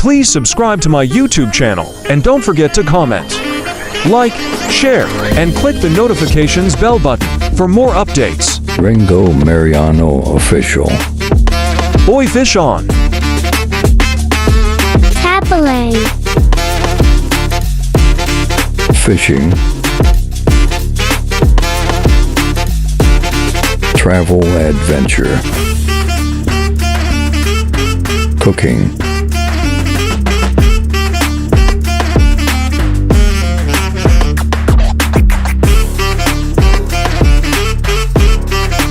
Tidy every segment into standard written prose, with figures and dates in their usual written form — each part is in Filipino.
Please subscribe to my YouTube channel and don't forget to comment, like, share, and click the notifications bell button for more updates. Ringo Mariano Official. Boy Fish On. Tapalay. Fishing. Travel adventure. Cooking.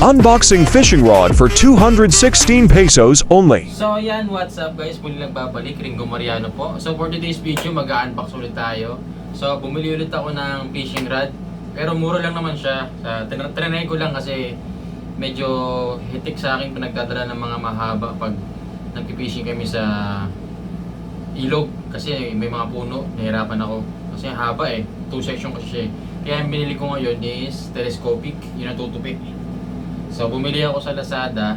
Unboxing fishing rod for 216 pesos only. So ayan, what's up guys? Muli nagbabalik, Ringo Mariano po. So for today's video, mag-unbox ulit tayo. So bumili ulit ako ng fishing rod. Pero mura lang naman siya. Tinry ko lang kasi medyo hitik sa akin pinagdadala ng mga mahaba pag nagpi-fishing kami sa ilog. Kasi may mga puno, nahirapan ako. Kasi haba eh, 2 section kasi siya. Kaya ang binili ko ngayon is telescopic, yun ang tutupik. So bumili ako sa Lazada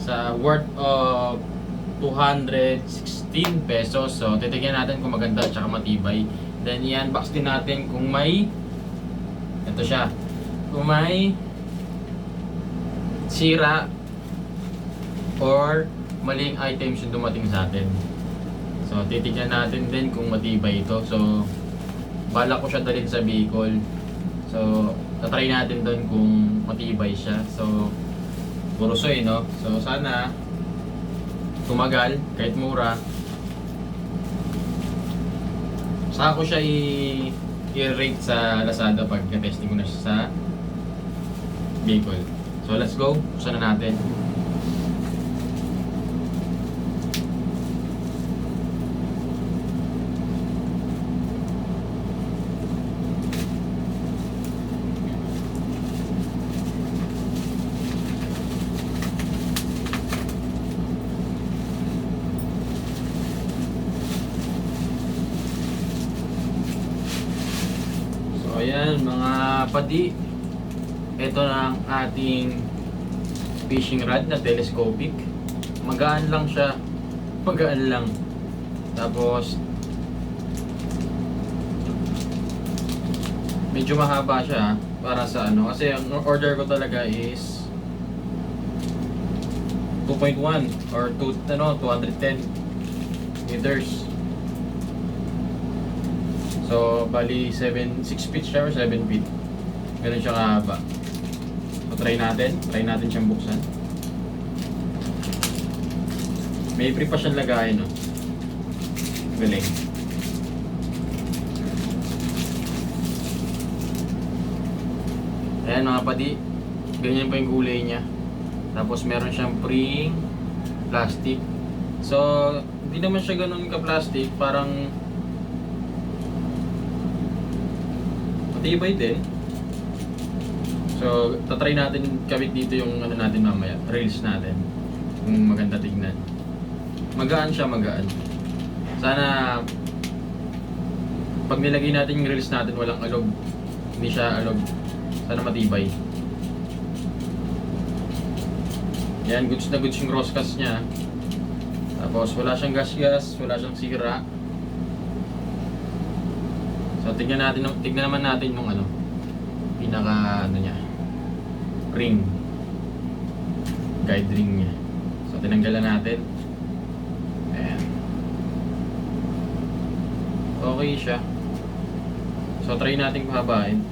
sa worth of 216 pesos. So titignan natin kung maganda at saka matibay. Then i-unbox din natin kung may ito siya. Kung may sira or maling items yung dumating sa atin. So titignan natin din kung matibay ito. So balak ko siya dalhin sa Bicol. So tatry natin doon kung matibay siya. So burusoy, no? So sana tumagal kahit mura. Saka ko siya i-rate sa Lazada pag testing ko na siya sa Bicol. So let's go, buksan na natin. Ayan mga padi, ito na ang ating fishing rod na telescopic. Magaan lang siya, magaan lang. Tapos medyo mahaba siya para sa ano, kasi ang order ko talaga is 2.1 or 210 meters. So, bali 6 feet siya or 7 feet. Ganun siya kahaba. So, try natin siyang buksan. May free pa siyang lagay, no? Galing. Ayan mga padi, ganyan pa yung kulay niya. Tapos meron siyang free plastic. So, hindi naman siya ganun ka-plastic, parang matibay din. So, tatry natin kabit dito yung ano natin mamaya, reels natin. Kung maganda tignan. Magaan siya, magaan. Sana pag nilagay natin yung reels natin walang alog. Hindi siya alog. Sana matibay. Yan, goods na goods yung crosscast niya. Tapos wala siyang gas-gas, wala siyang sira. So tignan naman natin yung ano, pinaka ano niya, ring, guide ring niya. So tinanggalan natin. Ayan. Okay siya. So try natin pahabain.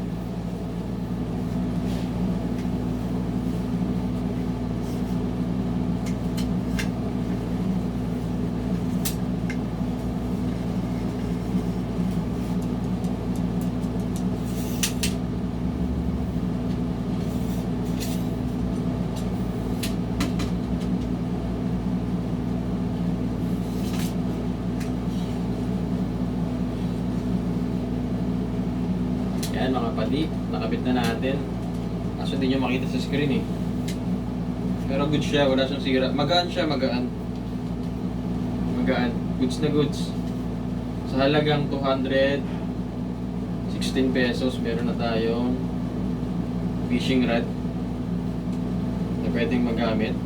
Ayan mga padi, nakabit na natin. Kaso hindi nyo makita sa screen eh. Pero good siya, wala siyang sira. Magaan siya, magaan. Magaan, goods na goods. Sa halagang 216 pesos, meron na tayong fishing rod na pwedeng magamit.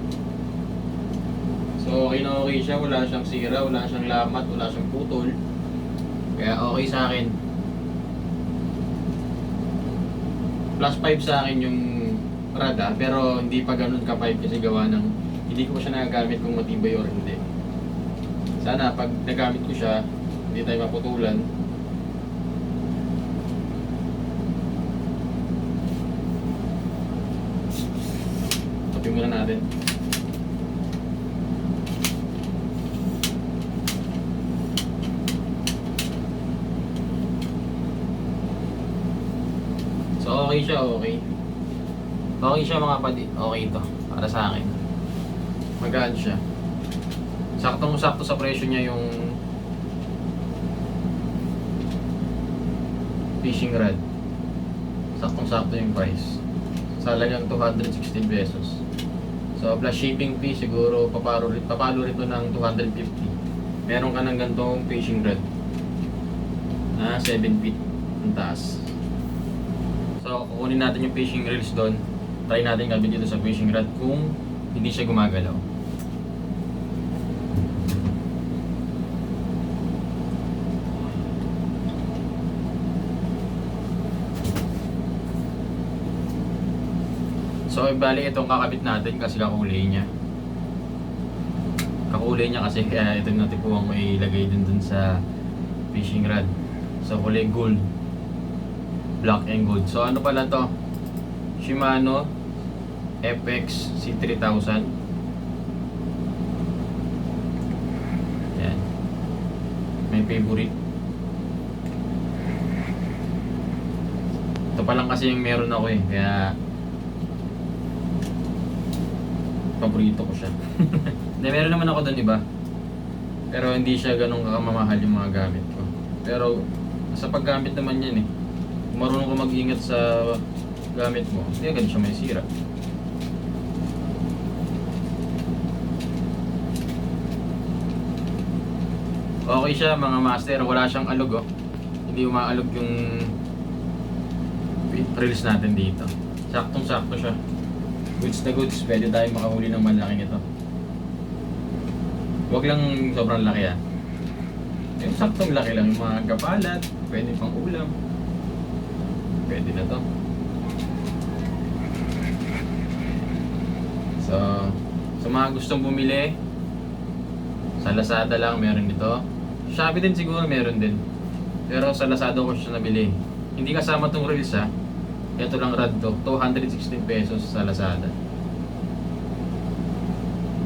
So So okay na okay siya, wala siyang sira, wala siyang lamat, wala siyang putol. Kaya okay sa akin. Plus 5 sa akin yung rad pero hindi pa ganun ka 5 kasi gawa ng hindi ko siya nagagamit kung matibay or hindi. Sana pag nagamit ko siya, hindi tayo maputulan. Tapin muna natin. So okay siya, okay. Okay siya mga padi. Okay ito para sa akin. Magaan siya. Saktong-sakto sa presyo niya yung fishing rod. Saktong-sakto yung price. Sa halagang 260 pesos. So plus shipping fee siguro papalo rito ng 250. Meron ka ng gantong fishing rod na 7 feet ang taas. So, kukunin natin yung fishing reels doon. Try natin gamit dito sa fishing rod kung hindi siya gumagalaw. So, bali itong kakabit natin kasi kakulay niya. Kakulay niya kasi kaya itong natipuan ko ilagay dun sa fishing rod. So, kulay gold. Black and gold. So ano pala to? Shimano FX C3000. Yan. May favorite. Ito pa lang kasi yung meron ako eh. Kaya paborito ko siya. Hindi, meron naman ako doon iba. Pero hindi siya ganun kamamahal yung mga gamit ko. Pero sa paggamit naman yan eh. Marunong ka mag-ingat sa gamit mo, hindi agad siya may sira. Okay siya mga master, wala siyang alog oh. Hindi umaalog yung reels natin dito. Saktong-sakto siya. Goods na goods, pwede tayong makahuli ng malaking ito. Huwag lang sobrang laki ah. Yung saktong laki lang, yung mga kapalat, pwede pang ulam. Pwede na to. So, sa mga gustong bumili, sa Lazada lang meron dito. Shopee din siguro meron din. Pero sa Lazada ko siya nabili. Hindi kasama tong reels ha. Ito lang rad to. 216 pesos sa Lazada.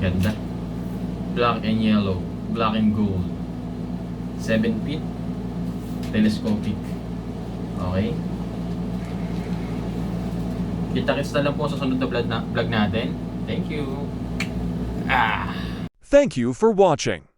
Ganda. Black and yellow. Black and gold. 7 feet. Telescopic. Okay. Kita-kits na lang po sa sunod na vlog natin. Thank you. Thank you for watching.